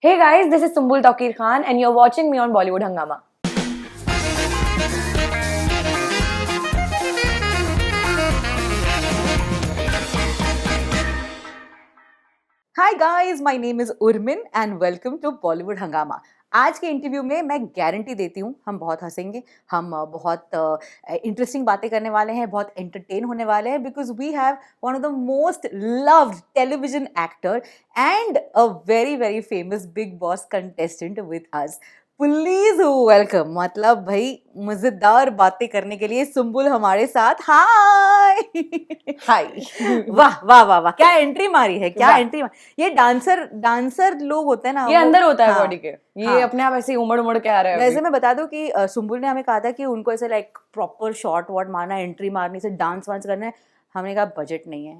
Hey guys, this is Sumbul Tawqir Khan and you're watching me on Bollywood Hangama. Hi guys, my name is Urmin and welcome to Bollywood Hungama. आज के interview में मैं guarantee देती हूँ हम बहुत हंसेंगे, हम बहुत इंटरेस्टिंग बातें करने वाले हैं, बहुत एंटरटेन होने वाले हैं because we have one of the most loved television actor and a very very famous Bigg Boss contestant with us. Please welcome. मतलब भाई मजेदार बातें करने के लिए सुम्बुल हमारे साथ। हाय हाय। वाह वाह वाह वाह, क्या एंट्री मारी है, क्या वाह। एंट्री मारी। ये डांसर लोग होते हैं ना, ये अंदर होता है हाँ, बॉडी के, ये हाँ। अपने आप ऐसे ही उमड़ उमड़ के आ रहा है वैसे अभी। मैं बता दूं कि सुम्बुल ने हमें कहा था कि उनको ऐसे लाइक प्रॉपर शॉट वॉट मारना, एंट्री मारनी से डांस वांस करना है। हमने कहा बजट नहीं है।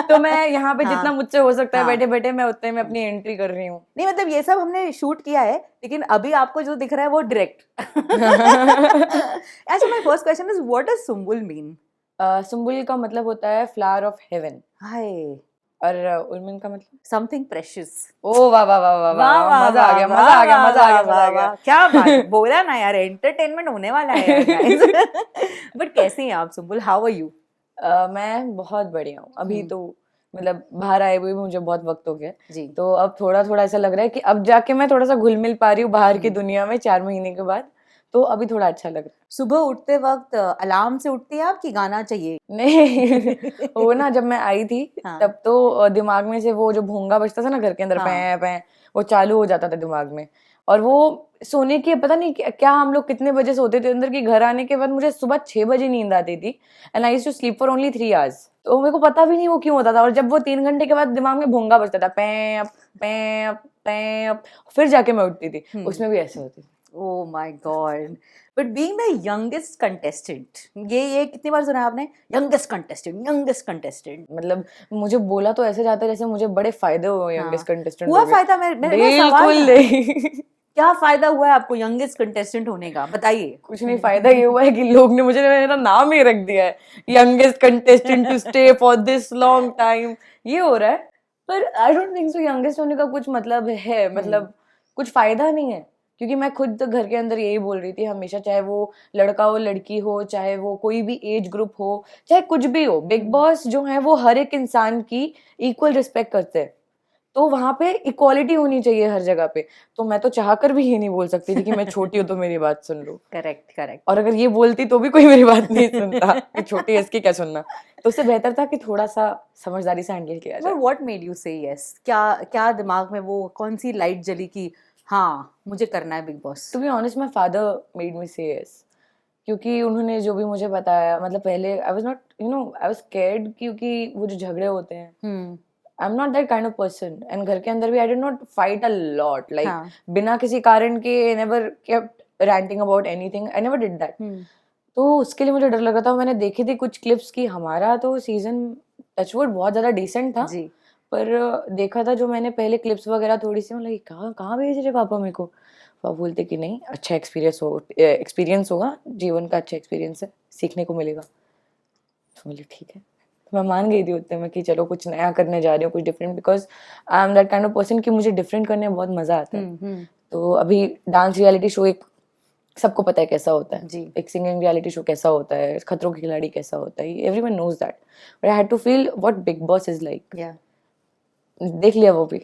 तो मैं यहाँ पे जितना हाँ, मुझसे हो सकता है हाँ। बैठे बैठे मैं उतने में अपनी एंट्री कर रही हूँ। नहीं मतलब ये सब हमने शूट किया है, लेकिन अभी आपको जो दिख रहा है वो डायरेक्ट। अच्छा, my first question is what does Sumbul mean? Sumbul का मतलब होता है फ्लावर ऑफ हेवन हाय, और उर्मिन का मतलब समथिंग प्रेशियस। ओ वाह वाह वाह वाह वाह वाह, वाह मजा आ गया, वाह, मजा आ गया, वाह, मजा आ गया, वाह, मजा आ गया। वाह, क्या बात बोला ना यार, एंटरटेनमेंट होने वाला है यार गाइस। बट कैसे हैं आप सुम्बुल? How are you? मैं बहुत बढ़िया हूँ अभी हम्म। तो। मतलब बाहर आए हुए मुझे बहुत वक्त हो गया जी। तो अब थोड़ा थोड़ा ऐसा लग रहा है कि अब जाके मैं थोड़ा सा घुल मिल पा रही हूँ बाहर की दुनिया में 4 महीने के बाद। तो अभी थोड़ा अच्छा लग रहा सुबह उठते वक्त अलार्म से उठती है आप कि गाना चाहिए? है। नहीं वो ना जब मैं आई थी हाँ। तब तो दिमाग में से वो जो भोंगा बजता था ना घर के अंदर, हाँ। पै पै, वो चालू हो जाता था दिमाग में। और वो सोने के पता नहीं क्या हम लोग कितने बजे सोते थे अंदर, कि घर आने के बाद मुझे सुबह 6 बजे नींद आती थी and I used to sleep for only 3 hours. तो मेरे को पता भी नहीं वो क्यों होता था। और जब वो 3 घंटे के बाद दिमाग में भोंगा बजता था, पैप पैप पैप, फिर जाके मैं उठती थी, उसमें भी ऐसे होती थी। Oh my God. But being the youngest contestant, ये कितनी बार सुना है आपने? Youngest contestant, youngest contestant. मतलब मुझे बोला तो ऐसे जाता है जैसे मुझे बड़े फायदे हुए यंगेस्ट कंटेस्टेंट हुआ फायदा? मेरा सवाल बिल्कुल था, नहीं। क्या फायदा हुआ है आपको यंगेस्ट कंटेस्टेंट होने का? बताइए। कुछ नहीं, फायदा ये हुआ है कि लोग ने मुझे मेरा नाम ही रख दिया है, youngest contestant to stay for this long time. ये हो रहा है, पर I don't think so youngest होने का कुछ मतलब है, मतलब कुछ फायदा नहीं है। क्योंकि मैं खुद तो घर के अंदर यही बोल रही थी हमेशा, चाहे वो लड़का हो लड़की हो, चाहे वो कोई भी एज ग्रुप हो, चाहे कुछ भी हो, बिग बॉस जो है वो हर एक इंसान की इक्वल रिस्पेक्ट करते हैं। तो वहां पे इक्वालिटी होनी चाहिए हर जगह पे। तो मैं तो चाहकर भी ये नहीं बोल सकती थी कि मैं छोटी हूँ तो मेरी बात सुन लो। Correct correct. और अगर ये बोलती तो भी कोई मेरी बात नहीं सुनता कि छोटी है इसकी क्या सुनना। तो उससे बेहतर था कि थोड़ा सा समझदारी से हैंडल किया जाए। But what made you say yes? क्या क्या दिमाग में वो कौन सी लाइट जली कि हाँ मुझे करना है Bigg Boss? To be honest my father made me say yes. क्योंकि उन्होंने जो भी मुझे बताया, मतलब पहले I was not I was scared, क्योंकि वो जो झगड़े होते हैं, आई am not that kind of person. And घर के अंदर भी I did not fight a lot, like बिना किसी कारण के I never kept ranting about anything, I never did that. तो उसके लिए मुझे डर लगा था। मैंने देखी थी कुछ क्लिप्स की, हमारा तो सीजन टचवुड बहुत ज्यादा डिसेंट था जी। पर देखा था जो मैंने पहले क्लिप्स वगैरह थोड़ी सी, मतलब कहाँ कहाँ भेज रहे पापा मेरे को। पापा बोलते कि नहीं, अच्छा एक्सपीरियंस होगा जीवन का, अच्छा एक्सपीरियंस है, सीखने को मिलेगा। तो बोले ठीक है। तो मैं मान गई थी उतने में कि चलो कुछ नया करने जा रही हूँ, कुछ different, because I am that kind of person कि मुझे डिफरेंट करने में बहुत मजा आता है। तो अभी डांस रियलिटी शो एक सबको पता है कैसा होता है, एक सिंगिंग रियलिटी शो कैसा होता है, खतरों के खिलाड़ी कैसा होता है, everyone knows that, but I had to feel what Bigg Boss is like. देख लिया वो भी।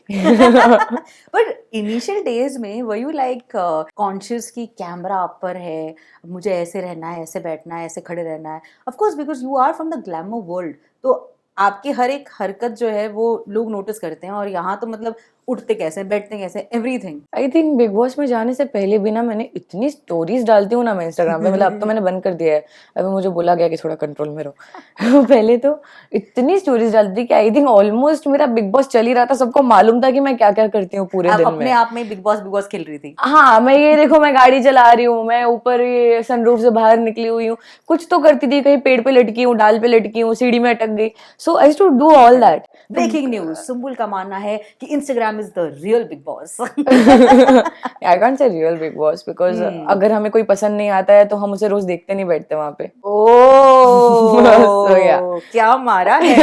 बट इनिशियल डेज में वर यू लाइक कॉन्शियस कि कैमरा आप पर है, मुझे ऐसे रहना है, ऐसे बैठना है, ऐसे खड़े रहना है? Of course because you are from the glamour world, तो आपकी हर एक हरकत जो है वो लोग नोटिस करते हैं। और यहाँ तो मतलब उठते कैसे, बैठते कैसे, everything. I think big boss में जाने से पहले भी ना मैंने इतनी स्टोरीज डालती हूँ ना मैं इंस्टाग्राम पे, मतलब अब तो मैंने बंद कर दिया है, अभी मुझे बोला गया कि थोड़ा कंट्रोल में रहो। पहले तो इतनी स्टोरीज डालती थी कि आई थिंक ऑलमोस्ट मेरा बिग बॉस चल ही रहा था, सबको मालूम था कि मैं क्या क्या करती हूँ पूरे दिन में। अपने आप में बिग बॉस खेल रही थी। हाँ, मैं ये देखो मैं गाड़ी चला रही हूँ, मैं ऊपर ये सनरूफ से बाहर निकली हुई हूँ, कुछ तो करती थी, कहीं पेड़ पे लटकी हूँ, डाल पे लटकी हूँ, सीढ़ी में अटक गई। So I to do all that. Breaking news, Sumbul का मानना है कि Instagram is the real Bigg Boss. I can't say real Bigg Boss because अगर हमें कोई पसंद नहीं आता है तो हम उसे रोज देखते नहीं बैठते वहां पे। ओह, So, yeah. क्या मारा है।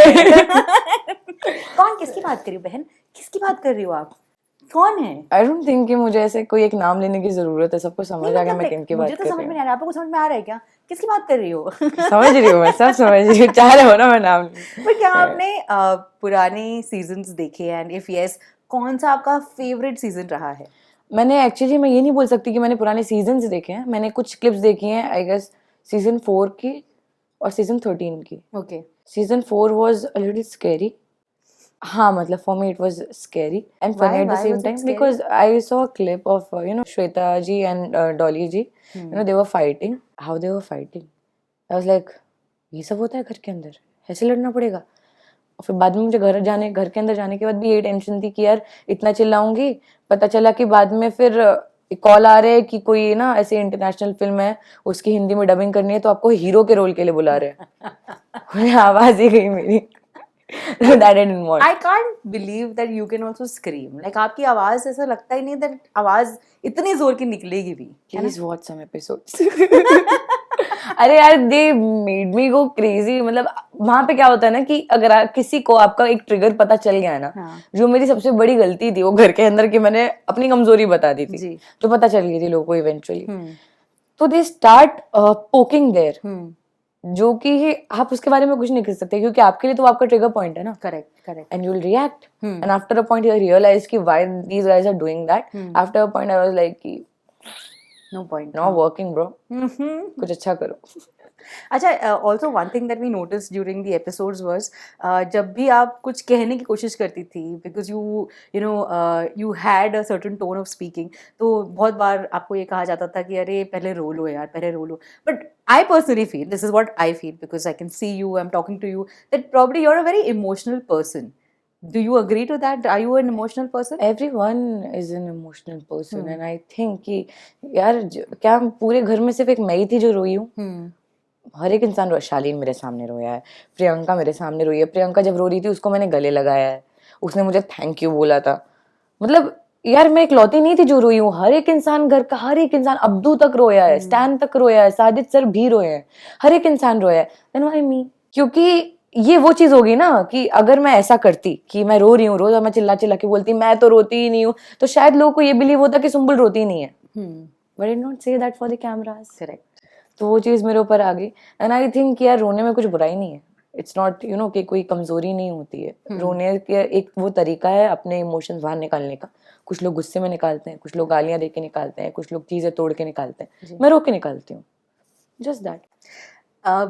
कौन, किसकी बात कर रही हो बहन, किसकी बात कर रही हो आप? कौन है? आई डोंट थिंक कि मुझे ऐसे कोई एक नाम लेने की जरूरत है, सबको समझ नहीं आ गया मतलब मैं किन की बात मुझे तो कर समझ रही में हूँ। नहीं आ रहा, आपको समझ में आ रहा है क्या? किसकी बात कर रही हो? समझ रही हूँ मैं, सब समझ रही हूँ, चाह रहे हो ना मैं नाम लूं। पर क्या आपने पुराने सीजन्स देखे एंड इफ यस कौन सा आपका फेवरेट सीजन रहा है? मैंने एक्चुअली, मैं ये नहीं बोल सकती कि मैंने पुराने सीजन्स देखे हैं, मैंने कुछ क्लिप्स देखी हैं आई गेस सीजन 4 की और सीजन 13 की। Okay season 4 was a little scary. हाँ, मतलब for me it was scary and funny why at the why same was it time scary? Because I saw a clip of Shweta ji and Dolly ji, they were fighting, how they were fighting, I was like ये सब होता है घर के अंदर, ऐसे लड़ना पड़ेगा। और फिर बाद में मुझे घर के अंदर जाने के बाद भी यही टेंशन थी कि यार इतना चिल्लाऊंगी, पता चला कि बाद में फिर एक कॉल आ रहे हैं कि कोई ना ऐसी इंटरनेशनल फिल्म है, उसकी हिंदी में डबिंग करनी है, तो आपको हीरो के रोल के लिए बुला रहे हैं। आवाज ही गई मेरी। That I didn't want. I can't believe that you can also scream. Like आपकी आवाज ऐसा लगता ही नहीं that आवाज इतनी जोर की निकलेगी भी, है ना? Please watch some episodes. अरे यार they made me go crazy. मतलब वहां पे क्या होता है ना कि अगर किसी को आपका एक ट्रिगर पता चल गया है ना, हाँ। जो मेरी सबसे बड़ी गलती थी वो घर के अंदर की मैंने अपनी कमजोरी बता दी थी, जी। जो पता चल गई थी लोगों को इवेंचुअली, तो दे स्टार्ट पोकिंग देयर, जो कि आप उसके बारे में कुछ नहीं कर सकते क्योंकि आपके लिए तो आपका ट्रिगर पॉइंट है ना। Correct And you'll react. And after a point, you realize कि why these guys are doing that. After a point, I was like कि no point. not working, bro. कुछ अच्छा करो। अच्छा, also one thing that we notice during the episodes was जब भी आप कुछ कहने की कोशिश करती थी because you know you had a certain tone of speaking, तो बहुत बार आपको ये कहा जाता था कि अरे पहले रो लो यार, पहले रो लो। But I personally feel, this is what I feel because I can see you, I am talking to you, that probably you are a very emotional person. Do you agree to that? Are you an emotional person? Everyone is an emotional person and I think कि यार क्या पूरे घर में सिर्फ एक मैं ही थी जो रोई हूँ? हर एक इंसान रोया। शालीन मेरे सामने रोया है, प्रियंका मेरे सामने रोई है। प्रियंका जब रो रही थी उसको मैंने गले लगाया है, उसने मुझे थैंक यू बोला था। मतलब यार मैं इकलौती नहीं थी जो रोई हूँ, हर एक इंसान, घर का हर एक इंसान, अब्दू तक रोया है, स्टैन तक रोया है, साजिद सर भी रोए हैं, हर एक इंसान रोया है। Then why me? क्योंकि ये वो चीज होगी ना कि अगर मैं ऐसा करती कि मैं रो रही हूँ रोज और मैं चिल्ला चिल्ला के बोलती मैं तो रोती ही नहीं हूँ, तो शायद लोगों को ये बिलीव होता कि सुम्बुल रोती नहीं है। But I did not say that for the cameras. Correct. तो वो चीज मेरे ऊपर आ गई एंड आई थिंक यार रोने में कुछ बुराई नहीं है। इट्स नॉट कि कोई कमजोरी नहीं होती है। रोने के एक वो तरीका है अपने इमोशंस बाहर निकालने का। कुछ लोग गुस्से में निकालते हैं, कुछ लोग गालियां दे के निकालते हैं, कुछ लोग चीजें तोड़ के निकालते हैं, मैं रो के निकालती हूँ। Just that.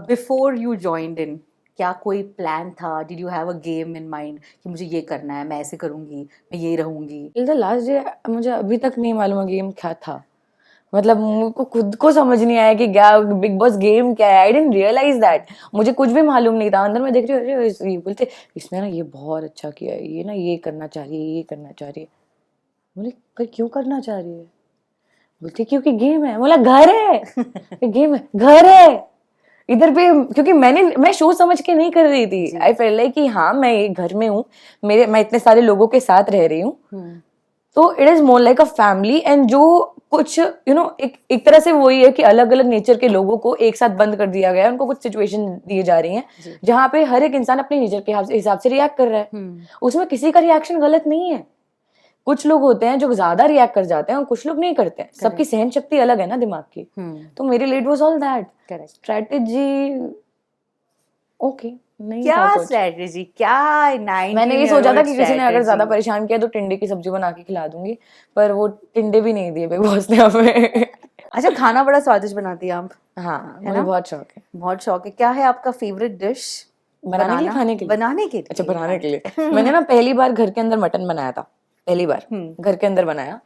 Before you joined in, क्या कोई प्लान था? Did you have a game in mind कि मुझे ये करना है, मैं ऐसे करूंगी, मैं ये रहूंगी? टिल द लास्ट डे मुझे अभी तक नहीं मालूम है गेम क्या था। मतलब मुझको खुद को समझ नहीं आया कि क्या बिग बॉस गेम क्या है। आई डिडंट रियलाइज दैट, मुझे कुछ भी मालूम नहीं था। अंदर मैं देख रही हूँ अरे ये बोलते इसने ना ये बहुत अच्छा किया है, ये ना ये करना चाह रही है, ये करना चाह रही है। बोले पर क्यों करना चाह रही है? बोलते क्योंकि गेम है। बोला घर है, गेम है, घर है इधर पे। क्योंकि मैं शो समझ के नहीं कर रही थी। आई फेल लाइक कि हाँ मैं ये घर में हूँ, मैं इतने सारे लोगों के साथ रह रही हूँ, तो it is more like a family. And जो कुछ एक तरह से वही है कि अलग अलग नेचर के लोगों को एक साथ बंद कर दिया गया है, उनको कुछ सिचुएशन दिए जा रही हैं जहाँ पे हर एक इंसान अपने नेचर के हिसाब से रिएक्ट कर रहा है। उसमें किसी का रिएक्शन गलत नहीं है। कुछ लोग होते हैं जो ज्यादा रिएक्ट कर जाते हैं और कुछ लोग नहीं करते हैं। सबकी सहन शक्ति अलग है ना दिमाग की। तो मेरे लिए it was all that strategy. Okay नहीं क्या स्ट्रेटेजी, क्या 19 मैंने ये सोचा था कि किसी ने अगर ज्यादा परेशान किया तो टिंडे की सब्जी बना के खिला दूंगी, पर वो टिंडे भी नहीं दिए बिग बॉस ने हमें। अच्छा, खाना बड़ा स्वादिष्ट बनाती हैं आप? हाँ मुझे बहुत शौक है। बहुत शौक है। क्या है आपका फेवरेट डिश? बनाने के लिए, खाने के लिए? बनाने के लिए। अच्छा बनाने के लिए मैंने ना पहली बार घर के अंदर मटन बनाया था, पहली बार घर के अंदर बनाया।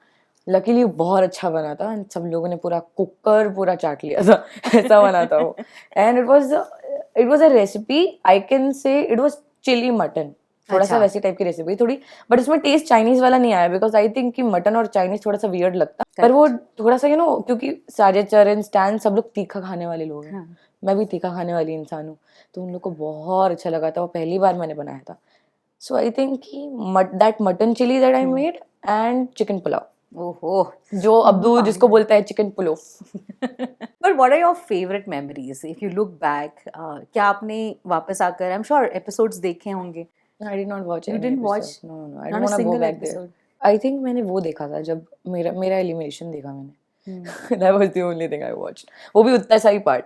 लकीली बहुत अच्छा बना था, सब लोगों ने पूरा कुकर पूरा चाट लिया था। ऐसा बना था वो। And it was a recipe, I can say it was chilli mutton, थोड़ा सा वैसी टाइप की रेसिपी थोड़ी, बट उसमें टेस्ट चाइनीज वाला नहीं आया बिकॉज आई थिंक कि मटन और चाइनीज थोड़ा सा वियर्ड लगता। पर वो थोड़ा सा क्योंकि साजिद चरण स्टैन सब लोग तीखा खाने वाले लोग हैं, मैं भी तीखा खाने वाली इंसान हूँ, तो उन लोग को बहुत अच्छा लगा था। वो पहली बार मैंने बनाया था। सो आई थिंक कि that mutton chilli that I made and chicken pulao. ओहो, जो अब्दू जिसको बोलता है chicken pulao. But what are your favorite memories if you look back? क्या आपने वापस आकर, I'm sure episodes देखे होंगे? I did not watch You any didn't episode. watch? No. I Not don't a want to go single back episode. there. I think मैंने वो देखा था जब मेरा मेरा एलिमिनेशन देखा मैंने. That was the only thing I watched. वो भी उतना सा ही पार्ट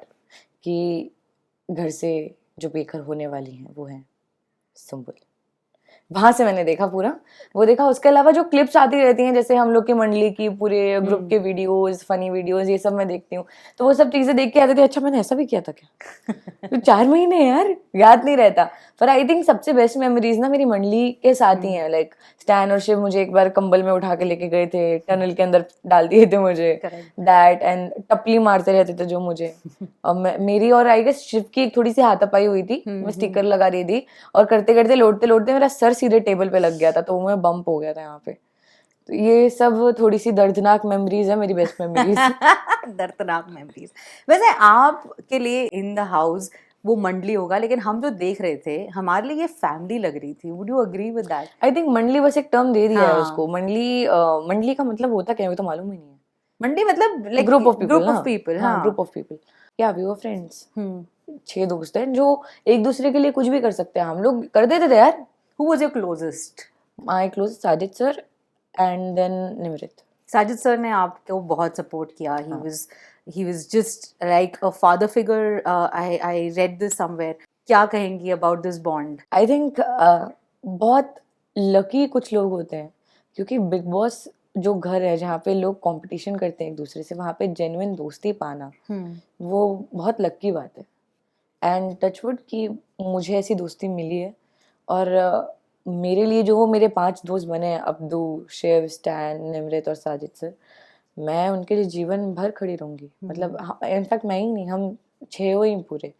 कि घर से जो बेघर होने वाली हैं वो हैं सुम्बुल. वहां से मैंने देखा पूरा, वो देखा. उसके अलावा जो क्लिप्स आती रहती हैं जैसे हम लोग की मंडली की पूरे ग्रुप के वीडियोस, फनी वीडियोस, ये सब मैं देखती हूँ. तो वो सब चीजें देख के आती थी, अच्छा मैंने ऐसा भी किया था क्या. तो 4 महीने यार याद नहीं रहता. पर आई थिंक सबसे बेस्ट मेमोरीज ना मेरी मंडली के साथ ही हैं. लाइक स्टैन और शिव मुझे एक बार कंबल में उठा के लेके गए थे, टनल के अंदर डाल दिए थे मुझे. दैट एंड टपली मारते रहते थे जो मुझे. और मेरी और आई गेस शिव की एक थोड़ी सी हाथापाई हुई थी, मैं स्टिकर लगा रही थी और करते करते लोटते लोटते मेरा सर सीधे टेबल पे लग गया था, तो मैं बम्प हो गया था यहाँ पे. तो ये सब थोड़ी सी दर्दनाक मेमोरीज है मेरी बेस्ट मेमोरीज. दर्दनाक मेमोरीज. वैसे आपके लिए इन द हाउस वो मंडली होगा, लेकिन हम जो देख रहे थे हमारे लिए ये फैमिली लग रही थी. Would you agree with that? I think मंडली बस एक टर्म दे दिया है हाँ. उसको. मंडली का मतलब होता क्या है वो तो मालूम ही नहीं है. मंडली मतलब like group of people. Group of people. हाँ, ग्रुप ऑफ पीपल. या वी वर फ्रेंड्स. 6 दोस्त हैं जो एक दूसरे के लिए कुछ भी कर सकते हैं. हम लोग कर देते थे यार. Who was your closest? My closest Sajid sir and then Nimrit. Sajid sir ने आपको बहुत सपोर्ट किया. he was just like a father figure. I read this somewhere. क्या कहेंगी about this bond? I think बहुत लकी कुछ लोग होते हैं क्योंकि बिग बॉस जो घर है जहाँ पे लोग कंपटीशन करते हैं एक दूसरे से, वहाँ पे जेन्युइन दोस्ती पाना वो बहुत लकी बात है. एंड टचवुड कि मुझे ऐसी दोस्ती मिली है. और मेरे लिए जो वो मेरे 5 दोस्त बने हैं, अब्दू, शिव, स्टैन, निमृत और साजिद सर, मैं उनके लिए जीवन भर खड़ी रहूंगी. मतलब इनफैक्ट मैं ही नहीं, हम 6 ही पूरे.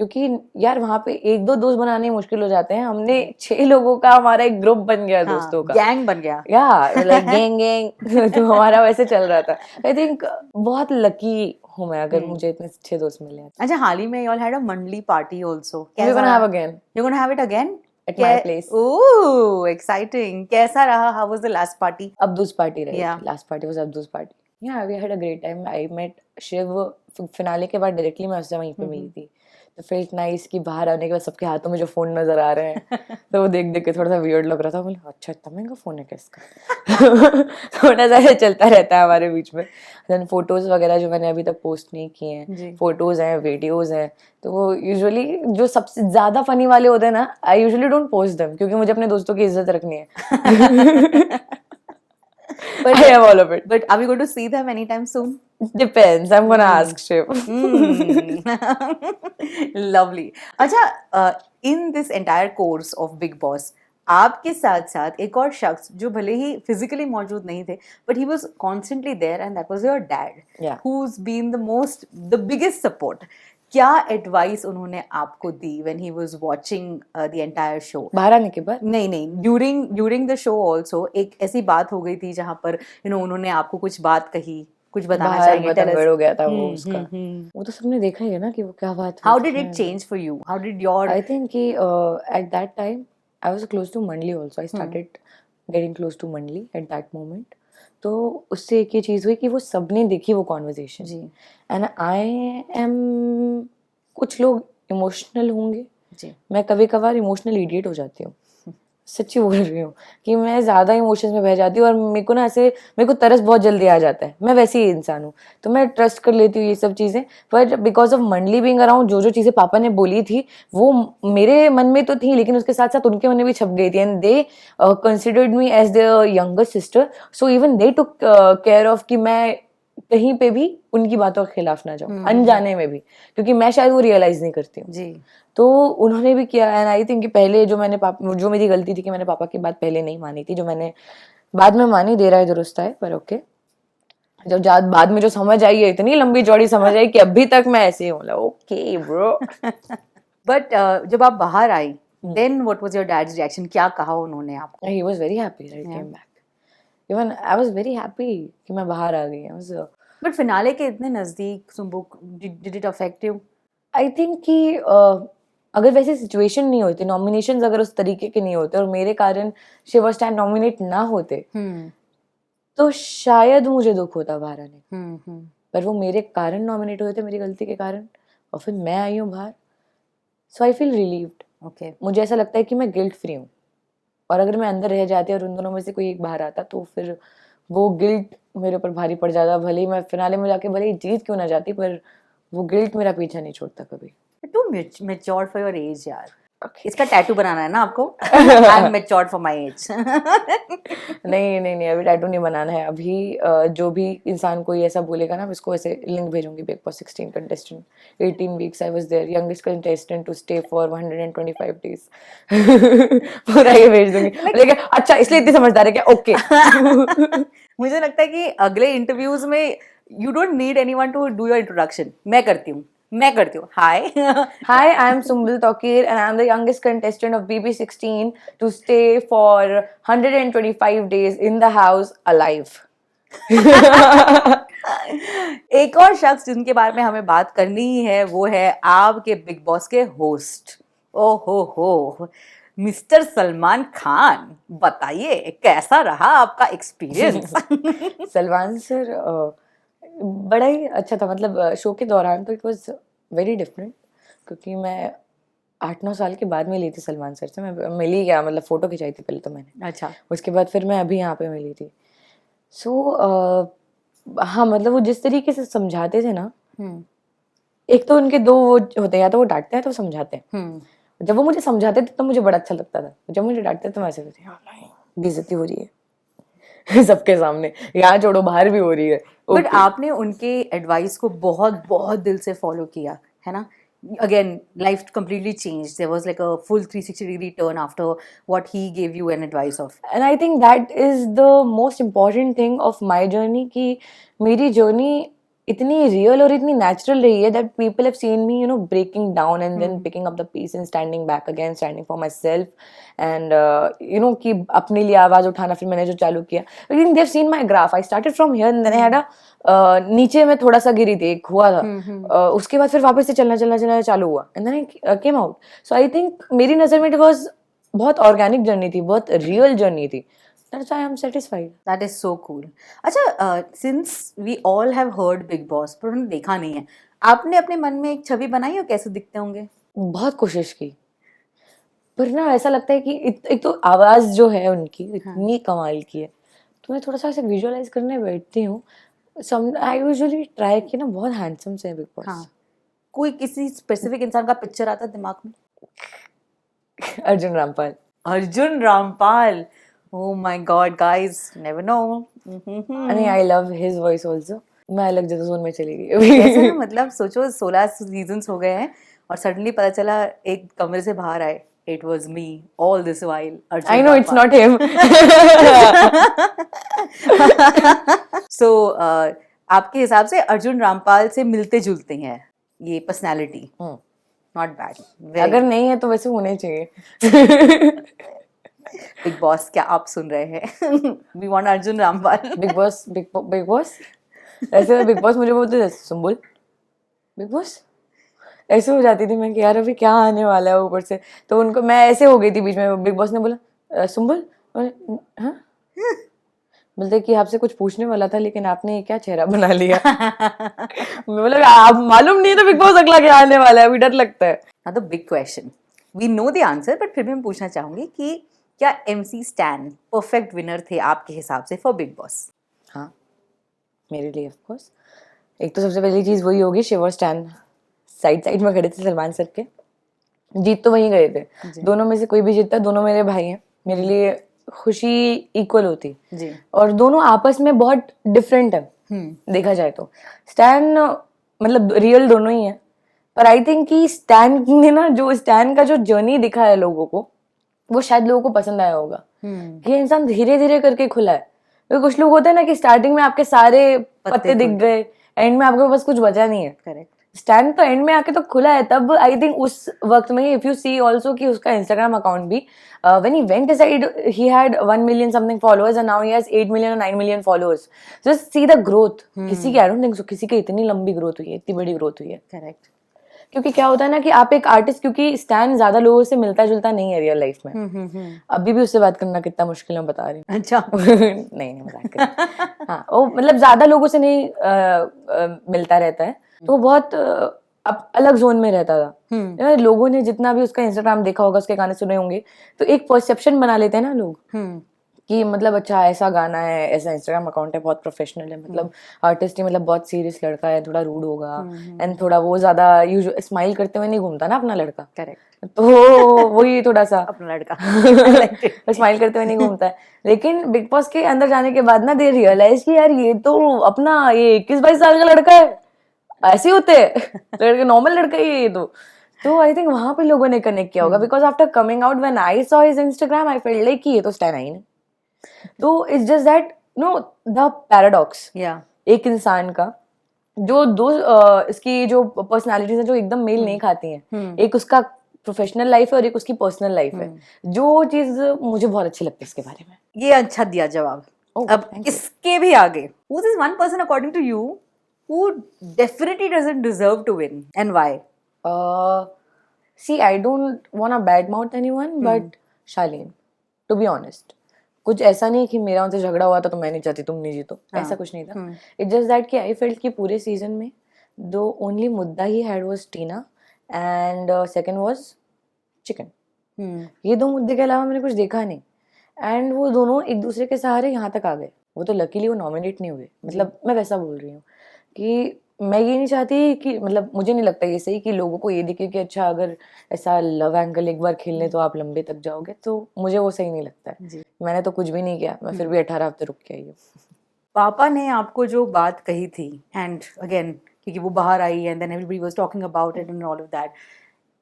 क्योंकि यार वहाँ पे 1-2 दोस्त बनाने मुश्किल हो जाते हैं. हमने 6 लोगों का हमारा एक ग्रुप बन गया. हाँ, दोस्तों का गैंग बन गया. या लाइक गैंग. तो हमारा वैसे चल रहा था. आई थिंक बहुत लकी हूँ मैं अगर मुझे इतने 6 दोस्त मिले. अच्छा, हाल ही में you all had a मंडली party also. We're gonna have again. You're gonna have it again? At my place. Oh, exciting. कैसा रहा? How was the last party? Abdu's party, right? Yeah. Last party was Abdu's party. Yeah, we had a great time. I met Shiv finale के बाद directly मैं उससे वहीं पे मिली थी. तो फेल्ट नाइस कि बाहर आने के बाद सबके हाथों में जो फोन नजर आ रहे हैं तो वो देख देख के थोड़ा सा वियर्ड लग रहा था. बोले अच्छा इतना महंगा फोन है क्या इसका. थोड़ा सा चलता रहता है हमारे बीच में. देन फोटोज वगैरह जो मैंने अभी तक पोस्ट नहीं किए हैं, फोटोज हैं, वीडियोज हैं, तो वो यूजुअली जो सबसे ज्यादा फनी वाले होते हैं ना, I usually don't post them क्योंकि मुझे अपने दोस्तों की इज्जत रखनी है. But I have all of it. But are we going to see them anytime soon? Depends. I'm gonna ask Shiv. Lovely. अच्छा, in this entire course of Big Boss, आपके साथ साथ एक और शख्स जो भले ही फिजिकली मौजूद नहीं थे, but he was constantly there, and that was your dad. Yeah. Who's been the biggest support. क्या एडवाइस उन्होंने आपको दी when he was watching the entire show? बाहर आने के बाद? नहीं, during the show also एक ऐसी बात हो गई थी जहाँ पर उन्होंने आपको कुछ बात कही, कुछ बताना चाहेंगे? हो गया था वो उसका. वो तो सबने देखा ही है ना कि वो क्या बात. How did it change for you? How did your... I think कि at that time I was close to Mandli also. I started getting close to Mandli at that moment. तो उससे एक ये चीज़ हुई कि वो सबने देखी वो कॉन्वर्जेशन. एंड आई एम, कुछ लोग इमोशनल होंगे जी, मैं कभी कभार इमोशनल इडियट हो जाती हूँ. सच्ची बोल रही हूँ कि मैं ज़्यादा इमोशंस में बह जाती हूँ और मेरे को ना ऐसे, मेरे को तरस बहुत जल्दी आ जाता है. मैं वैसी ही इंसान हूँ तो मैं ट्रस्ट कर लेती हूँ ये सब चीज़ें. बट बिकॉज ऑफ मंडली बीइंग अराउंड, जो चीज़ें पापा ने बोली थी वो मेरे मन में तो थी लेकिन उसके साथ साथ उनके मन में भी छप गई थी. And they considered me as the younger sister. So even they took care of कि मैं कहीं पे भी उनकी बातों के खिलाफ ना जाऊं, अनजाने में भी, क्योंकि मैं शायद वो रियलाइज नहीं करती हूँ जी. तो उन्होंने भी किया. एंड आई थिंक कि पहले जो मेरी गलती थी कि मैंने पापा की बात पहले नहीं मानी थी, जो मैंने बाद में मानी. दे रहा है दुरुस्त है, पर ओके. जब बाद में जो समझ आई है, इतनी लंबी चौड़ी समझ आई कि अभी तक मैं ऐसे हूँ. Okay bro. बट जब आप बाहर आई, then what was your dad's reaction? क्या कहा उन्होंने आपको? He was very happy I came back. Even I was very happy कि मैं बाहर आ गई. बट फिनाले के इतने नजदीक, Sumbul, did it affect you? I think कि अगर वैसे सिचुएशन नहीं होती, नॉमिनेशंस अगर उस तरीके के नहीं होते और मेरे कारण शिव और स्टैन नॉमिनेट ना होते तो शायद मुझे दुख होता बाहर आने. पर वो मेरे कारण नॉमिनेट हुए थे, मेरी गलती के कारण, और फिर मैं आई हूँ बाहर. सो आई फील रिलीव्ड. ओके, मुझे ऐसा लगता है कि मैं गिल्ट फ्री हूँ. और अगर मैं अंदर रह जाती और उन दोनों में से कोई एक बाहर आता तो फिर वो गिल्ट मेरे ऊपर भारी पड़ जाता। भले ही मैं फिनाले में जाके भले ही जीत क्यों ना जाती, पर वो गिल्ट मेरा पीछा नहीं छोड़ता कभी। Too matured for your age यार। Okay. इसका टैटू बनाना है ना आपको? I am matured for my age. नहीं, अभी टैटू नहीं बनाना है। अभी जो भी इंसान कोई ऐसा बोलेगा ना, उसको ऐसे लिंक भेजूंगी। Bigg Boss 16 contestant, 18 weeks I was there, youngest contestant to stay for 125 days. पूरा ये भेज दूंगी। लेकिन अच्छा, इसलिए इतनी समझदार है क्या? ओके। मुझे लगता है कि अगले इंटरव्यूज में you don't need anyone to do your introduction. मैं करती हूँ। हाय। Hi, I am Sumbul Tokir and I am the youngest contestant of BB16 to stay for 125 days in the house alive. एक और शख्स जिनके बारे में हमें बात करनी ही है वो है आपके बिग बॉस के होस्ट। ओहो हो, मिस्टर सलमान खान, बताइए कैसा रहा आपका एक्सपीरियंस? सलमान सर बड़ा ही अच्छा था। मतलब शो के दौरान तो इट वाज वेरी डिफरेंट, क्योंकि मैं 8-9 साल के बाद मिली थी सलमान सर से। मैं मिली क्या, मतलब फ़ोटो खिंचाई थी पहले तो मैंने। अच्छा। उसके बाद फिर मैं अभी यहाँ पे मिली थी। सो हाँ, मतलब वो जिस तरीके से समझाते थे ना, एक तो उनके दो वो होते हैं, या तो वो डांटते हैं तो समझाते हैं। जब वो मुझे समझाते थे तो मुझे बड़ा अच्छा लगता था, जब मुझे डांटते थे तो मैं ऐसे होती बेइज्जती हो रही है सबके सामने, यहाँ छोड़ो बाहर भी हो रही है। बट आपने उनके एडवाइस को बहुत बहुत दिल से फॉलो किया है ना? Again, life completely changed. There was like a full 360-degree turn after what he gave you an advice of. And I think that is the most important thing of my journey, कि मेरी journey इतनी real और इतनी natural रही है, that people have seen me breaking down and then picking up the piece and standing back again, standing for myself and कि अपने लिए आवाज उठाना। फिर मैंने जो चालू किया, लेकिन they have seen my graph. I started from here and then I had नीचे में थोड़ा सा गिरी थी, एक हुआ था। उसके बाद फिर वापस से चलना चालू हुआ and then I came out. So I think मेरी नजर में इट वॉज बहुत ऑर्गेनिक जर्नी थी, बहुत रियल जर्नी थी। That's why I'm satisfied. That is so cool. अच्छा, since we all have heard Big Boss, पर उन्होंने देखा नहीं है, आपने अपने मन में एक छवि बनाई हो कैसे दिखते होंगे? बहुत कोशिश की, पर ना ऐसा लगता है कि एक तो आवाज जो है उनकी इतनी कमाल की है, तो मैं थोड़ा सा ऐसे विजुअलाइज करने बैठती हूँ। आई यूजुअली ट्राई कि ना बहुत हैंडसम से बिग बॉस। हाँ, कोई किसी स्पेसिफिक इंसान का पिक्चर आता है दिमाग में? Arjun Rampal. Arjun Rampal, oh my god guys, never know. नहीं, I love his voice also. मैं अलग जगह जोन में चली गई अभी। कैसे ना, मतलब सोचो 16 सीजन्स हो गए हैं और सडनली पता चला एक कमरे से बाहर आए, it was me all this while. I know it's not him. So आपके हिसाब से अर्जुन रामपाल से मिलते जुलते हैं ये पर्सनालिटी? Not bad. अगर नहीं है तो वैसे होने चाहिए। बिग बॉस, क्या आप सुन रहे हैं? We want Arjun Rampal. Bigg Boss ऐसे बिग बॉस मुझे बोलते थे सुम्बुल बिग बॉस, ऐसे हो जाती थी मैं कि यार अभी क्या आने वाला है ऊपर से। तो उनको मैं ऐसे हो गई थी बीच में, बिग बॉस ने बोला सुम्बुल, हाँ बोलते कि आपसे कुछ पूछने वाला था लेकिन आपने ये क्या चेहरा बना लिया। मैं बोला आप मालूम नहीं तो बिग बॉस अगला क्या आने वाला है, अभी डर लगता है। हाँ, तो big question, we know the answer, but फिर भी मैं पूछना चाहूंगी कि क्या MC स्टैन परफेक्ट विनर थे आपके हिसाब से फॉर बिग बॉस? हाँ, मेरे लिए ऑफ कोर्स। एक तो सबसे पहली चीज वही होगी, शिवर स्टैन साइड में खड़े थे सलमान सर के, जीत तो वहीं गए थे। दोनों में से कोई भी जीतता, दोनों मेरे भाई हैं, मेरे लिए खुशी इक्वल होती जी। और दोनों आपस में बहुत डिफरेंट है देखा जाए तो। स्टैन मतलब रियल दोनों ही है, पर आई थिंक कि स्टैन ने ना जो स्टैन का जो जर्नी दिखा है लोगों को, वो शायद लोगों को पसंद आया होगा कि इंसान धीरे धीरे करके खुला है। तो कुछ लोग होते हैं ना कि स्टार्टिंग में आपके सारे पत्ते दिख गए, एंड में आपके पास कुछ बचा नहीं है। करेक्ट। स्टैंड तो एंड में आके तो खुला है। तब आई थिंक उस वक्त में, इफ यू सी ऑल्सो कि उसका इंस्टाग्राम अकाउंट भी when he went aside he had 1 million something followers and now he has 8 million or 9 million followers. Just see the growth. किसी की I don't think so, किसी की इतनी लंबी growth हुई है, इतनी बड़ी ग्रोथ हुई है। करेक्ट। क्योंकि क्या होता है ना कि आप एक आर्टिस्ट, क्योंकि स्टैन ज्यादा लोगों से मिलता जुलता नहीं है रियल लाइफ में। अभी भी उससे बात करना कितना मुश्किल है, मैं बता रही हूँ। अच्छा। नहीं मजाक कर रही हूँ। हाँ, वो मतलब ज्यादा लोगों से नहीं मिलता रहता है, तो बहुत अब अलग जोन में रहता था। हम्म यार लोगों ने जितना भी उसका इंस्टाग्राम देखा होगा, उसके गाने सुने होंगे, तो एक परसेप्शन बना लेते हैं ना लोग हम्म कि मतलब अच्छा ऐसा गाना है, ऐसा इंस्टाग्राम अकाउंट है, बहुत प्रोफेशनल है, मतलब आर्टिस्ट ही, मतलब बहुत सीरियस लड़का है, थोड़ा रूड होगा एंड थोड़ा वो ज्यादा यूजुअल स्माइल करते हुए नहीं घूमता ना अपना लड़का, करेक्ट तो वही थोड़ा सा अपना लड़का स्माइल करते हुए नहीं घूमता है। लेकिन बिग बॉस के अंदर जाने के बाद ना दे रियलाइज कि यार ये तो अपना ये 21-22 साल का लड़का है, ऐसे ही होते हैं लड़के, नॉर्मल लड़का ही है ये तो आई थिंक वहां पे लोगों ने कनेक्ट किया होगा, because after coming out when I saw his Instagram I felt like कि ये तो स्टैन आई नहीं। तो it's just that know the paradox या एक इंसान का, जो दो इसकी जो पर्सनालिटीज है जो एकदम मेल नहीं खाती हैं, एक उसका प्रोफेशनल लाइफ है और एक उसकी पर्सनल लाइफ है, जो चीज मुझे बहुत अच्छी लगती है इसके बारे में। ये अच्छा दिया जवाब। Oh, अब thank you. इसके भी आगे, who is one person according to you who definitely doesn't deserve to win and why? See, I don't wanna badmouth anyone, but Shaleen, to be honest, कुछ ऐसा नहीं कि मेरा उनसे झगड़ा हुआ था तो मैं नहीं चाहती तुम नहीं जीतो, ऐसा कुछ नहीं था। इट्स जस्ट दैट कि आई फेल्ट कि पूरे सीजन में द ओनली मुद्दा he had was Tina and second was chicken. ये दो मुद्दे के अलावा मैंने कुछ देखा नहीं, एंड वो दोनों एक दूसरे के सहारे यहाँ तक आ गए। वो तो लकीली वो नॉमिनेट नहीं हुए, मतलब मैं वैसा बोल रही हूँ कि मैं ये नहीं चाहती कि, मतलब मुझे नहीं लगता ये सही कि लोगों को ये दिखे कि अच्छा अगर ऐसा लव एंगल एक बार खेलने तो आप लंबे तक जाओगे, तो मुझे वो सही नहीं लगता है। जी। मैंने तो कुछ भी नहीं किया, मैं फिर भी 18 हफ्ते रुक के आई हूँ। पापा ने आपको जो बात कही थी, एंड अगेन क्योंकि वो बाहर आई and then everybody was talking about it and all of that,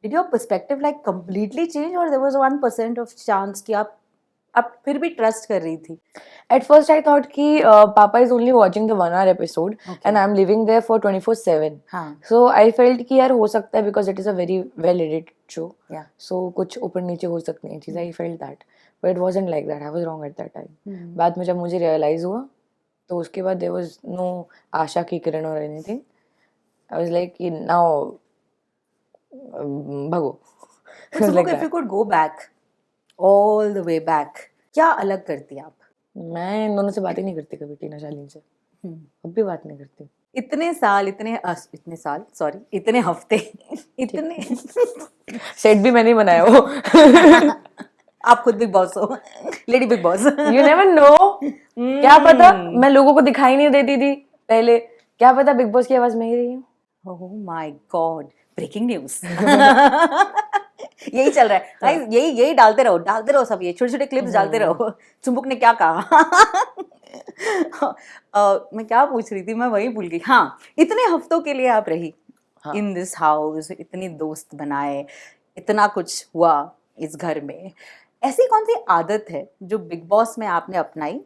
did your perspective like completely change और देयर वाज 1% ऑफ चांस कि आप फिर भी ट्रस्ट कर रही थी? At first I thought कि Papa is only watching the 1 hour episode and I'm living there for 24/7. हाँ So I felt कि यार हो सकता है because it is a very well edited show. Yeah. So कुछ ऊपर नीचे हो सकती हैं चीज़ें, I felt that. But it wasn't like that. I was wrong at that time. बाद में जब मुझे realize हुआ तो उसके बाद there was no आशा की किरण or anything. I was like कि now भगो। But Subuk, if you could go back all the way back, क्या अलग करती आप? मैं इन दोनों से बात ही नहीं करती कभी, टीना शालीन से अब भी बात नहीं करती। इतने साल सॉरी इतने हफ्ते इतने सेट भी मैंने ही बनाया वो। आप खुद बिग बॉस हो, lady big boss. You never know, क्या पता मैं लोगों को दिखाई नहीं देती थी पहले, क्या पता बिग बॉस की आवाज मैं ही रही हूँ। Oh my God, breaking news. यही चल रहा है गाइस, यही डालते रहो सब, ये छोटे छोटे क्लिप्स डालते रहो। चुंबक ने क्या कहा? मैं क्या पूछ रही थी, मैं वही भूल गई। हाँ, इतने हफ्तों के लिए आप रही इन दिस हाउस, इतनी दोस्त बनाए, इतना कुछ हुआ इस घर में, ऐसी कौन सी आदत है जो बिग बॉस में आपने अपनाई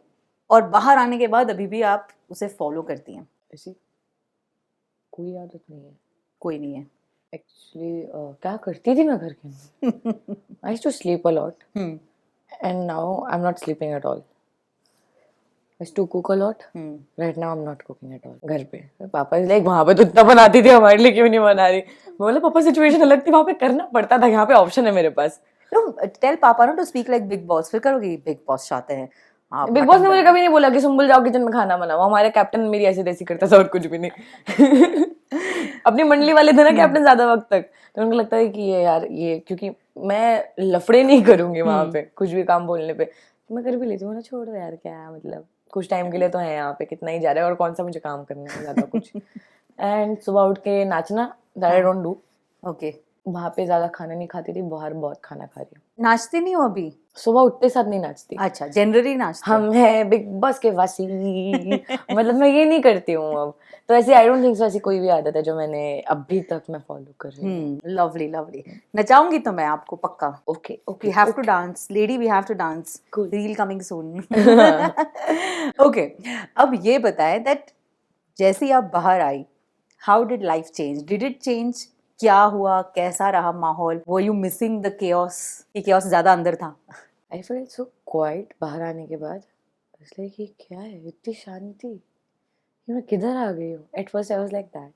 और बाहर आने के बाद अभी भी आप उसे फॉलो करती हैं? ऐसी कोई आदत नहीं है, कोई नहीं है एक्चुअली। क्या करती थी मैं घर के अंदर? I used to sleep a lot and now I am not sleeping at all. I used to cook a lot. Right now I'm not cooking at all. घर पे पापा इज लाइक वहाँ पे तो इतना बनाती थी, हमारे लिए क्यों नहीं बना रही? बोला पापा सिचुएशन अलग थी, वहाँ पे करना पड़ता था, यहाँ पे ऑप्शन है मेरे पास। Tell papa no to speak like Bigg Boss, फिर करोगी बिग बॉस चाहते हैं। बिग बॉस ने मुझे कभी नहीं बोला कि सुंबुल जाओ किचन में खाना बनाओ, हमारे कैप्टन मेरी ऐसी तैसी करता था और कुछ भी नहीं। अपनी मंडली वाले थे ना कैप्टन ज्यादा वक्त तक, तो उनको लगता है कि ये यार ये, क्योंकि मैं लफड़े नहीं करूंगी वहां पे कुछ भी काम बोलने पे, तो मैं कर भी लेती हूँ ना, छोड़ो यार क्या मतलब, कुछ टाइम के लिए तो है यहाँ पे, कितना ही जा रहा है और कौन सा मुझे काम करना है ज्यादा कुछ। एंड सुबह उठ के नाचना, that I don't do. Okay, वहां पे ज्यादा खाना नहीं खाती थी, बाहर बहुत खाना खा रही हूँ। नाचती नहीं हो अभी? सुबह उठते साथ नहीं नाचती। अच्छा, जनरली नाचती? हम है बिग बॉस के वासी। मतलब मैं ये नहीं करती हूँ अब, तो ऐसी आई डोंट थिंक सो ऐसी कोई भी आदत है जो मैंने अभी तक मैं फॉलो कर रही हूँ। लवली लवली, नचाऊंगी तो मैं आपको पक्का। Okay okay, we have to dance lady, we have to dance, reel coming soon. Okay, अब ये बताएं दैट जैसे ही आप बाहर आई, how did life change? Did it change? क्या हुआ, कैसा रहा माहौल? Were you missing the chaos, कि केओस ज्यादा अंदर था? आई फेल्ट सो क्वाइट बाहर आने के बाद, इसलिए कि क्या है इतनी शांति, ये मैं किधर आ गई हूँ। At first I was like that,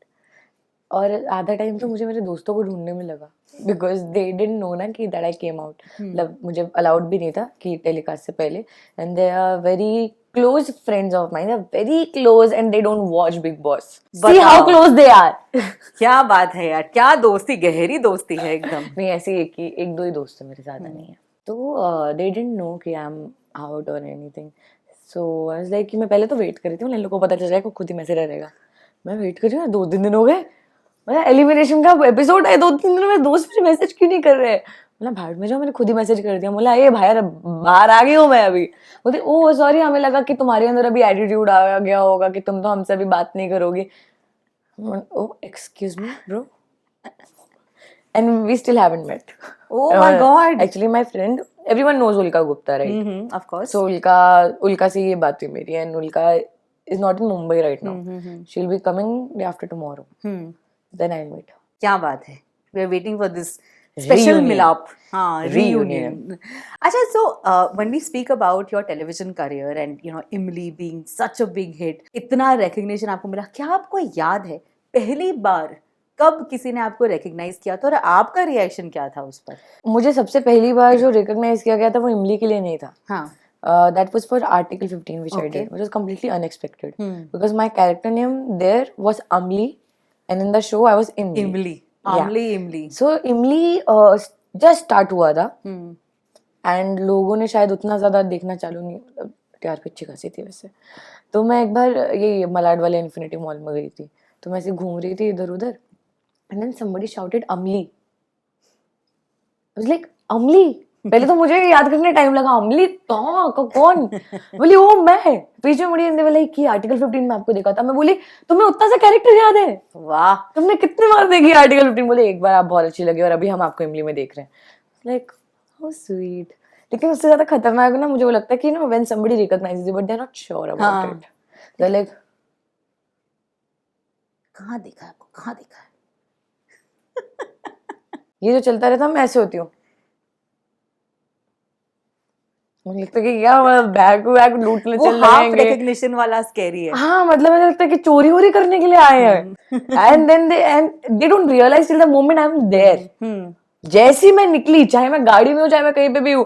और आधा टाइम तो मुझे मेरे दोस्तों को ढूंढने में लगा, बिकॉज दे डिडंट नो ना कि दैट आई केम आउट। मतलब मुझे अलाउड भी नहीं था कि टेलीकास्ट से पहले, and they are very close friends of mine, they're very close and they don't watch Big Boss. See बताओ। how close they are. क्या बात है यार, क्या दोस्ती, गहरी दोस्ती है एकदम। नहीं ऐसे एक दो ही दोस्त है मेरे, ज्यादा नहीं है। तो they didn't know कि I'm out or anything. So I was like कि मैं पहले तो वेट कर रही थी, लोगों को पता चल जाएगा, खुद ही मैसेज रहेगा। मैं वेट कर रही हूँ, 2-3 दिन हो गए, मतलब एलिमिनेशन का एपिसोड है, 2-3 दिन में दोस्त मुझे मैसेज क्यों नहीं कर रहे? बोला भाड़ में जाओ, मैंने खुद ही मैसेज कर दिया। बोला ये भाई बाहर आ गई हूँ मैं अभी। बोलते ओह सॉरी, हमें लगा कि तुम्हारे अंदर अभी एटीट्यूड आ गया होगा कि तुम तो हमसे अभी बात नहीं करोगी। Oh excuse me bro, and we still haven't met. Oh my God. Actually my friend, everyone knows Ulka Gupta, right? Of course. So Ulka से ये बात हुई मेरी, and Ulka is not in Mumbai right now. She'll be coming day after tomorrow. Then I'll meet her. क्या बात है, we are waiting for this special Reunion. मिलाप। हाँ, Reunion. अच्छा, so when we speak about your television career and you know इमली being such a big hit, इतना recognition आपको मिला, क्या आपको याद है पहली बार कब किसी ने आपको recognize किया था और आपका रिएक्शन क्या था उस पर? मुझे सबसे पहली बार जो रिकॉग्नाइज किया गया था वो इमली के लिए नहीं था। हाँ, that was for Article 15 which I Okay. did, which was completely unexpected because my character name there was Amli and in the show I was Imli. इमली, Yeah. आमली इमली। So Imli just start हुआ था and लोगों ने शायद उतना ज्यादा देखना चालू नहीं, मतलब टीआरपी अच्छी खासी थी वैसे। तो मैं एक बार ये मलाड वाले इन्फिनिटी मॉल में गई थी, तो मैं ऐसे घूम रही थी इधर उधर एंड देन समबडी शाउटेड अमली। आई वाज लाइक अमली, पहले तो मुझे याद करने टाइम लगा, अमली कौन? बोली वो मैं। पीछे मुड़ी हिंदी वाले की आर्टिकल 15 में आपको देखा था। मैं बोली तुम्हें उतना सा कैरेक्टर याद है? वाह, तुमने कितने बार देखी आर्टिकल 15? बोले एक बार, आप बहुत अच्छी लगी और अभी हम आपको इमली में देख रहे हैं। Like how sweet. लेकिन उससे ज्यादा खतरनाक ना मुझे वो लगता है कि no when somebody recognises you but they are not sure about it, they are like कहाँ देखा है आपको, कहाँ देखा है? ये जो चलता रहता मैं ऐसे होती हूँ, मुझे लगता है कि क्या बैग लूटने वो चल हाफ जाएंगे। रिकग्निशन वाला स्कैरी है। हाँ मतलब मुझे लगता है कि चोरी वोरी करने के लिए आए हैं and then they don't realise till the moment I am there. जैसी मैं निकली, चाहे मैं गाड़ी में हूँ चाहे मैं कहीं पे भी हूँ,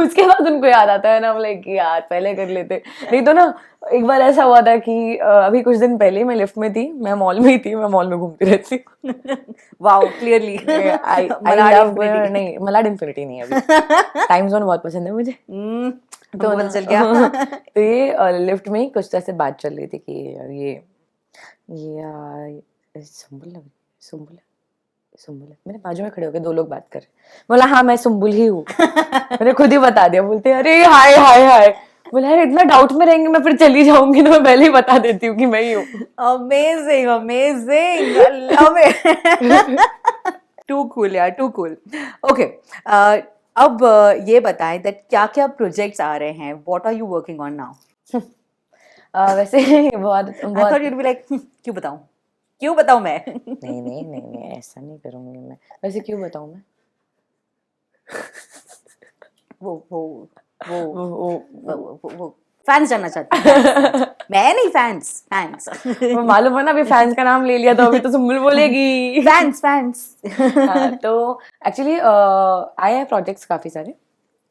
उसके बाद उनको याद आता है ना, लाइक यार पहले कर लेते। नहीं तो ना एक बार ऐसा हुआ था कि अभी कुछ दिन पहले मैं लिफ्ट में थी, मैं मॉल में ही थी, मैं मॉल में घूमती रहती हूँ। वाओ, क्लियरली नहीं मलाड इन्फिनिटी नहीं है अभी। टाइम जोन बहुत पसंद है मुझे, तो पता चल गया। तो ये लिफ्ट में ही कुछ ऐसे बात चल रही थी कि ये सुम्बुल है। मेरे बाजू में खड़े होके 2 लोग बात कर रहे। बोला हाँ मैं सुम्बुल ही हूँ। मैंने खुद ही बता दिया। बोलते अरे हाय हाय हाय। बोला यार इतना डाउट में रहेंगे, मैं फिर चली जाऊंगी तो मैं पहले ही बता देती हूँ कि मैं ही हूँ। Amazing amazing, love it. Too cool यार, टू कूल। ओके, अब ये बताएं दैट क्या क्या प्रोजेक्ट्स आ रहे हैं, what are you working on now? वैसे बहुत I thought you'd be like क्यों बताऊं मैं? नहीं ऐसा नहीं करूंगी मैं। वैसे क्यों बताऊं मैं? वो फैंस जानना चाहते हैं। मैं नहीं, फैंस। वो मालूम है ना, अभी फैंस का नाम ले लिया तो अभी तो सुम्बुल बोलेगी। फैंस। हाँ, तो एक्चुअली आए हैं प्रोजेक्ट्स काफी सारे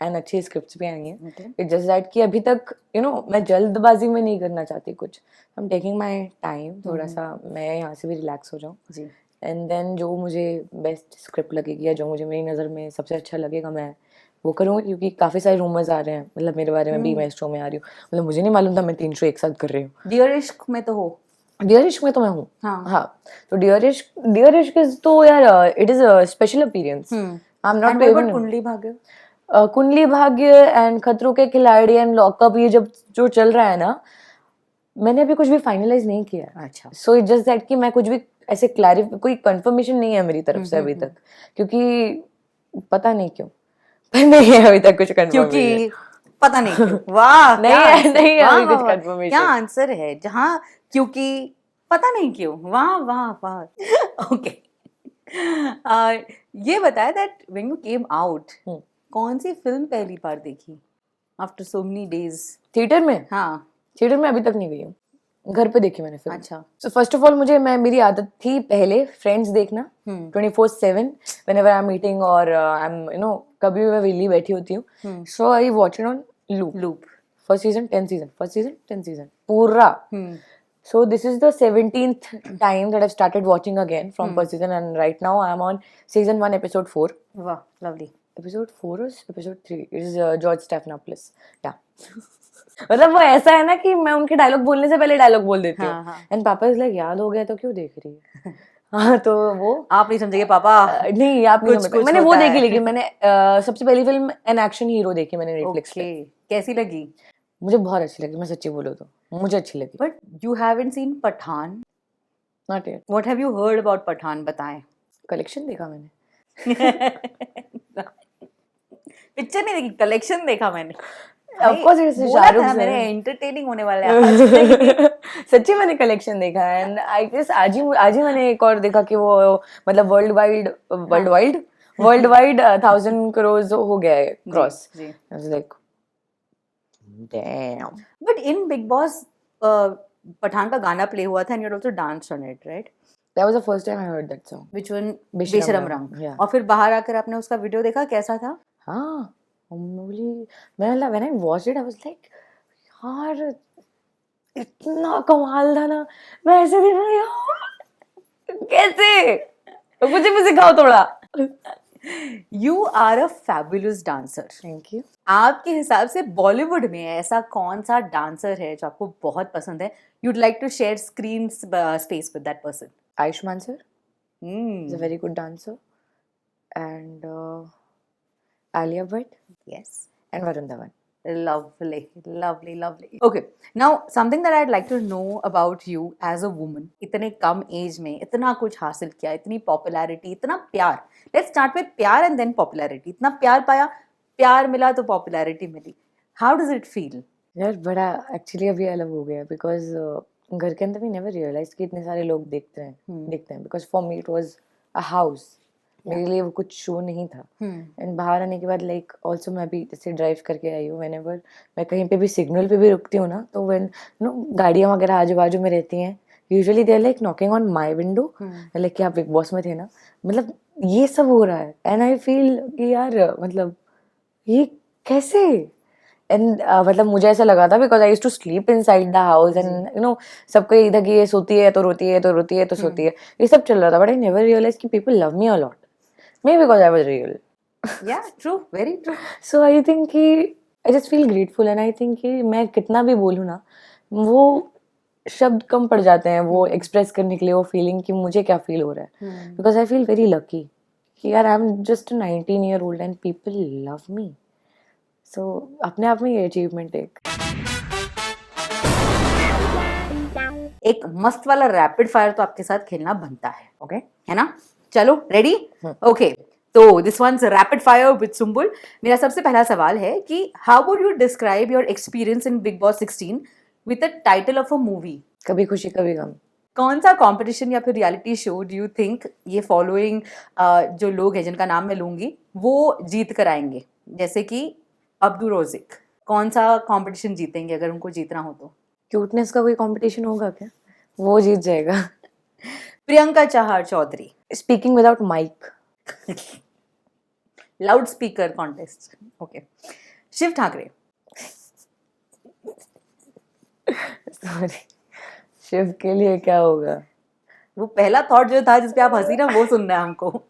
एंड अच्छी स्क्रिप्ट्स भी आई हैं। इट्स जस्ट दैट कि अभी तक मैं जल्दबाजी में नहीं करना चाहती कुछ। I am taking my time, थोड़ा सा मैं यहाँ से भी रिलैक्स हो जाऊँ जी। एंड देन जो मुझे बेस्ट स्क्रिप्ट लगेगी या जो मुझे मेरी नज़र में सबसे अच्छा लगेगा मैं वो करूँगी। क्योंकि काफ़ी सारे रूमर्स आ रहे हैं, मतलब मेरे बारे में भी मैं शो में आ रही हूँ, मतलब मुझे नहीं मालूम था मैं 3 शो एक साथ कर रही हूँ। डियर इश्क में तो हो? डियर इश्क में तो मैं हूँ। हाँ। तो डियर इश्क तो यार it is a special appearance. I am not and Kundali Bhagya? Kundali Bhagya and खतरों के खिलाड़ी एंड लॉकअप, ये जब जो चल रहा है ना, मैंने अभी कुछ भी फाइनलाइज नहीं किया। अच्छा। सो इट जस्ट दैट कि मैं कुछ भी ऐसे कोई कंफर्मेशन नहीं है मेरी तरफ से अभी तक, क्योंकि पता नहीं क्यों नहीं है अभी तक कुछ कंफर्मेशन। क्योंकि पता नहीं क्यों। वाह, नहीं है अभी कुछ क्या कंफर्मेशन। आंसर है जहाँ क्योंकि पता नहीं क्यों। वाह वाह वाह। ओके, ये बताया that when you came out, कौन सी फिल्म पहली बार देखी after so many days? Theatre में? हाँ, थिएटर में अभी तक नहीं गई हूँ, घर पे देखी मैंने फिल्म। अच्छा। सो फर्स्ट ऑफ ऑल मेरी आदत थी पहले फ्रेंड्स देखना 24/7 व्हेनेवर आई एम मीटिंग और आई एम कभी भी मैं विली बैठी होती हूँ। So I watch it on loop first season 10 season पूरा. So this is the 17th time that I've started watching again from first season, and right now I'm on season 1 episode 4. वाह, lovely. Episode 4 or episode 3? It is George Stephanopoulos. Yeah. मतलब वो ऐसा है ना कि मैं उनके डायलॉग बोलने से पहले डायलॉग बोल देती हूँ. एंड पापा इज लाइक याद हो गया तो क्यों देख रही है. हाँ तो वो आप नहीं समझेंगे पापा. नहीं आप नहीं समझते. मैंने वो देखी, लेकिन मैंने सबसे पहली फिल्म एन एक्शन हीरो देखी मैंने नेटफ्लिक्स पे. कैसी लगी? मुझे बहुत अच्छी लगी, मैं सच्ची बोलूँ तो मुझे अच्छी लगी. But you haven't seen Pathaan? Not yet. What have you heard about Pathaan, बताएं. कलेक्शन देखा मैंने. पिक्चर नहीं देखी, कलेक्शन देखा मैंने. Of course it's शाहरुख से. मेरे एंटरटेनिंग होने वाला है. सच्ची मैंने कलेक्शन देखा है. एंड आई गेस आज ही मैंने एक और देखा कि वो मतलब वर्ल्ड वाइड 1,000 crore हो गया है cross. I was like damn. But in Bigg Boss Pathaan का गाना प्ले हुआ था and you also danced on it, right? That was the first time I heard that song. Which one? बेशरम रंग. Yeah. और फिर बाहर आकर आपने उसका वीडियो देखा, कैसा था? हाँ, when I watched it, I was like, यार इतना कमाल था ना. मैं ऐसे देख रही हूँ कैसे, मुझे भी सिखाओ थोड़ा. You are a fabulous dancer. Thank you. आपके हिसाब से बॉलीवुड में ऐसा कौन सा डांसर है जो आपको बहुत पसंद है? You'd like to share screen space with that person. Ayushmann sir is a very good dancer, and Alia Bhatt. Yes. And Varun Dhawan. Lovely. Okay, now something that I'd like to know about you as a woman. इतने कम as में इतना कुछ हासिल किया, इतनी popularity, इतना प्यार. Let's start with प्यार and then popularity. इतना प्यार पाया, प्यार मिला तो पॉपुलैरिटी मिली. How does it feel? यार बड़ा एक्चुअली अभी अलग हो गया, बिकॉज घर के अंदर भी नेवर रियलाइज कि इतने सारे लोग देखते हैं. Because for me it was a house. मेरे लिए वो कुछ शो नहीं था. एंड बाहर आने के बाद लाइक ऑल्सो मैं भी जैसे ड्राइव करके आई हूँ, व्हेनेवर मैं कहीं पे भी सिग्नल पे भी रुकती हूँ ना, तो व्हेन गाड़ियाँ वगैरह आजू बाजू में रहती हैं, usually they are like knocking on my window, like कि आप बिग बॉस में थे ना. मतलब ये सब हो रहा है एंड आई फील कि यार मतलब ये कैसे. एंड मतलब मुझे ऐसा लगा था because I used to sleep inside the house and you know सबको ये था कि ये सोती है तो रोती है, तो रोती है तो सोती है, ये सब चल रहा था. बट आई नेवर रियलाइज कि people love me a lot. Maybe because I was real. Yeah, true, very true. So I think कि I just feel grateful and I think कि मैं कितना भी बोलूँ ना, वो शब्द कम पड़ जाते हैं वो एक्सप्रेस करने के लिए वो फीलिंग कि मुझे क्या फील हो रहा है. Because I feel very lucky कि यार I'm just a 19-year-old and people love me. So अपने आप में ये अचीवमेंट एक मस्त वाला रैपिड फायर तो आपके साथ खेलना बनता है. ओके है ना? चलो रेडी? ओके, तो this one's rapid fire with Sumbul. मेरा सबसे पहला सवाल है कि how would you describe your experience in Bigg Boss 16 with the title of a movie? कभी खुशी कभी गम. कौन सा कंपटीशन या फिर reality show do you think ये फॉलोइंग जो लोग हैं जिनका नाम मैं लूंगी वो जीत कर आएंगे? जैसे कि अब्दू रोजिक, कौन सा कंपटीशन जीतेंगे अगर उनको जीतना हो तो? क्यूटनेस का कोई कंपटीशन होगा क्या? वो जीत जाएगा. Priyanka Chahar Choudhary, speaking without mic. Loud speaker contest. Okay. Shiv Thakare. Sorry, Shiv के लिए क्या होगा? वो पहला थॉट जो था जिसपे आप हंसी ना वो सुनना है हमको.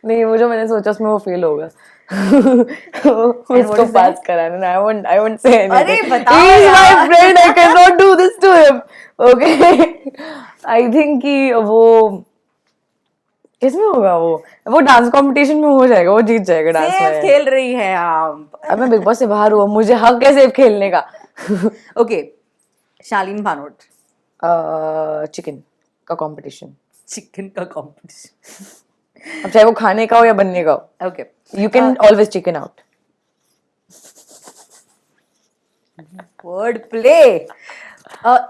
नहीं, वो जो मैंने सोचा उसमें वो फेल होगा. उसको पास कराना. I won't say anything. अरे बताओ. He is my friend. I cannot do this to him. Okay. I think कि वो किसमें होगा? वो डांस कंपटीशन में हो जाएगा. वो जीत जाएगा डांस में. सेफ खेल रही है आप. अब मैं बिग बॉस से बाहर हुआ, मुझे हक है सेफ खेलने का. ओके. शालीन भानोट. चिकन का कंपटीशन. चिकन का कंपटीशन. अब चाहे वो खाने का हो या बनने का हो. Okay. You can always chicken out. Word play.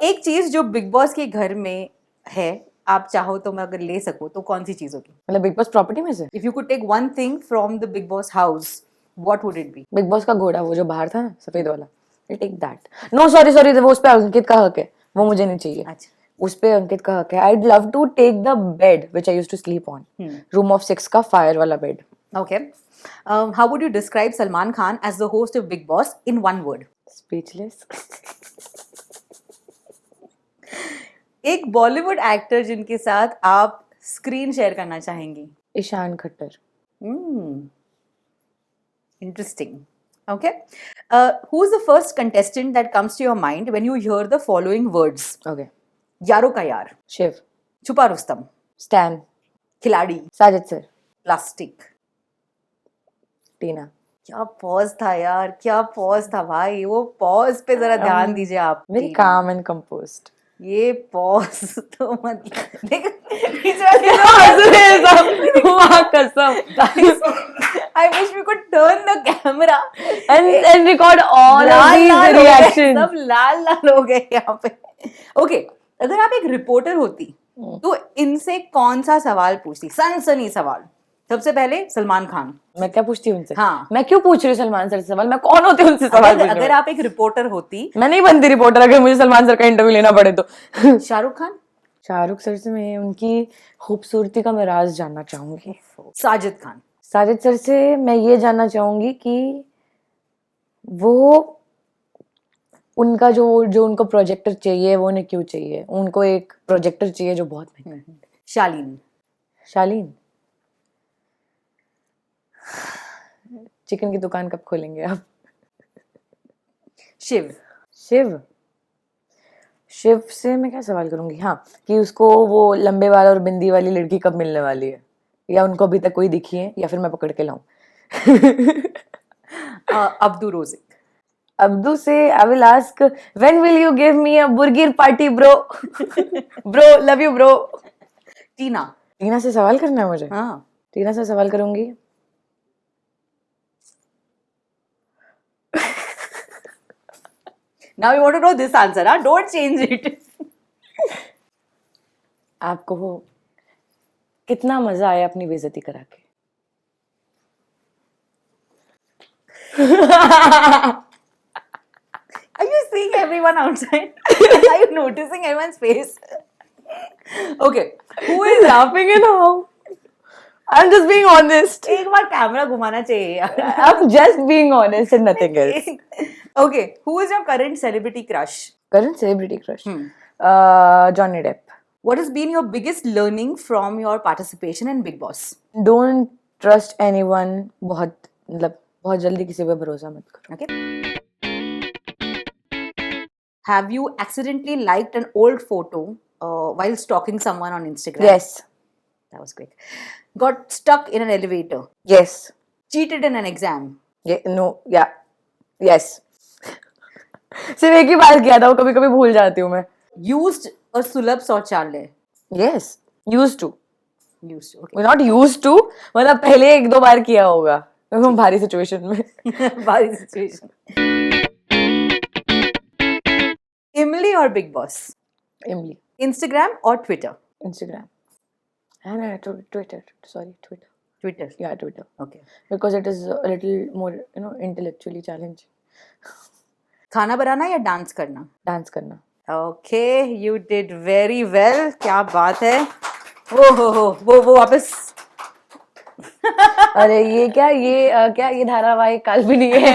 एक चीज जो बिग बॉस के घर में है, आप चाहो तो मैं अगर ले सकूं तो कौन सी चीज होगी? मतलब बिग बॉस प्रॉपर्टी में से? If you could take one thing from the Bigg Boss house, what would it be? Bigg Boss का घोड़ा, वो जो बाहर था ना सफेद वाला. I'll take that. No, sorry, वो उस पे अंकित का हक है, वो मुझे नहीं चाहिए. अच्छा. उस पे अंकित का हक है. I'd love to take the bed which I used to sleep on. Room of 6 का फायर वाला bed. Okay. How would you describe Salman Khan as the host of Big Boss in one word? Speechless. एक Bollywood actor जिनके साथ आप screen share करना चाहेंगी. Ishan Khattar. Interesting. Okay. Who's the first contestant that comes to your mind when you hear the following words? Okay. यारों का यार, शिव. छुपा रुस्तम, स्टैन. खिलाड़ी, साजिद सर. प्लास्टिक. टीना. क्या पॉज था यार, क्या पॉज था भाई. वो पॉज पे जरा ध्यान दीजिए आप. Very calm and composed. ये पॉज तो मतलब देख बीच वाली कसम. I wish we could turn the camera and record all of these reactions. सब लाल लाल हो गए यहाँ पे. Okay, अगर आप एक रिपोर्टर होती तो इनसे कौन सा सवाल पूछती? सनसनी सवाल. सबसे पहले सलमान खान. मैं क्या पूछती हूँ उनसे? हाँ. मैं क्यों पूछ रही हूँ सलमान सर से सवाल? मैं कौन होती हूँ उनसे सवाल पूछने अगर में? आप एक रिपोर्टर होती. मैं नहीं बनती रिपोर्टर अगर मुझे सलमान सर का इंटरव्यू लेना पड़े तो. शाहरुख खान. शाहरुख सर से मैं उनकी खूबसूरती का मैं राज जानना चाहूंगी. साजिद खान. साजिद सर से मैं ये जानना चाहूंगी कि वो उनका जो उनको प्रोजेक्टर चाहिए वो उन्हें क्यों चाहिए. उनको एक प्रोजेक्टर चाहिए जो बहुत महंगा है. शालीन. शालीन. चिकन की दुकान कब खोलेंगे आप? शिव. शिव. शिव से मैं क्या सवाल करूंगी? हाँ, कि उसको वो लंबे वाला और बिंदी वाली लड़की कब मिलने वाली है, या उनको अभी तक कोई दिखी है, या फिर मैं पकड़ के लाऊं. Abdu Rozik. अब्दू से I will ask when will you give me a burger party bro. Bro love you bro. Tina. Tina से सवाल करना है मुझे? हाँ. टीना से सवाल करूंगी. Now you want to know this answer, huh? Don't change it. आपको वो कितना मजा आया अपनी बेइज्जती करा के? Are you seeing everyone outside? Are you noticing everyone's face? Okay. Who is laughing and how? I'm just being honest. एक बार कैमरा घुमाना चाहिए यार. I'm just being honest and nothing else. Okay. Who is your current celebrity crush? Current celebrity crush? Johnny Depp. What has been your biggest learning from your participation in Big Boss? Don't trust anyone. बहुत जल्दी किसी पे भरोसा मत करो. Okay. Have you accidentally liked an old photo while stalking someone on Instagram? Yes. That was quick. Got stuck in an elevator? Yes. Cheated in an exam? Yes. सिर्फ एक ही बार किया था, वो कभी कभी भूल जाती हूँ मैं. Used a सुलभ शौचालय? Yes. Used to. Okay. Not used to. मतलब पहले एक दो बार किया होगा भारी सिचुएशन में. भारी सिचुएशन. इमली और बिग बॉस? इमली. Instagram or Twitter? Instagram. And Twitter. Sorry, Twitter. Twitter. Yeah, Twitter. Okay. Because it is a little more, intellectually challenging. खाना बनाना या डांस करना? डांस करना. Okay, you did very well. क्या बात है. वो वापस. अरे ये ये धारावाहिक काल्पनिक है.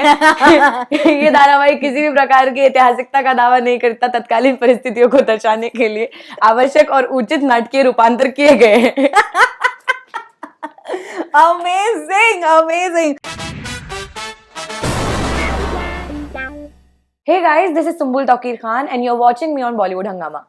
ये धारावाहिक किसी भी प्रकार की ऐतिहासिकता का दावा नहीं करता. तत्कालीन परिस्थितियों को दर्शाने के लिए आवश्यक और उचित नाटकीय रूपांतर किए गए हैं. Amazing, amazing. Hey guys, this is Sumbul Tawqir Khan and you're watching me on Bollywood Hangama.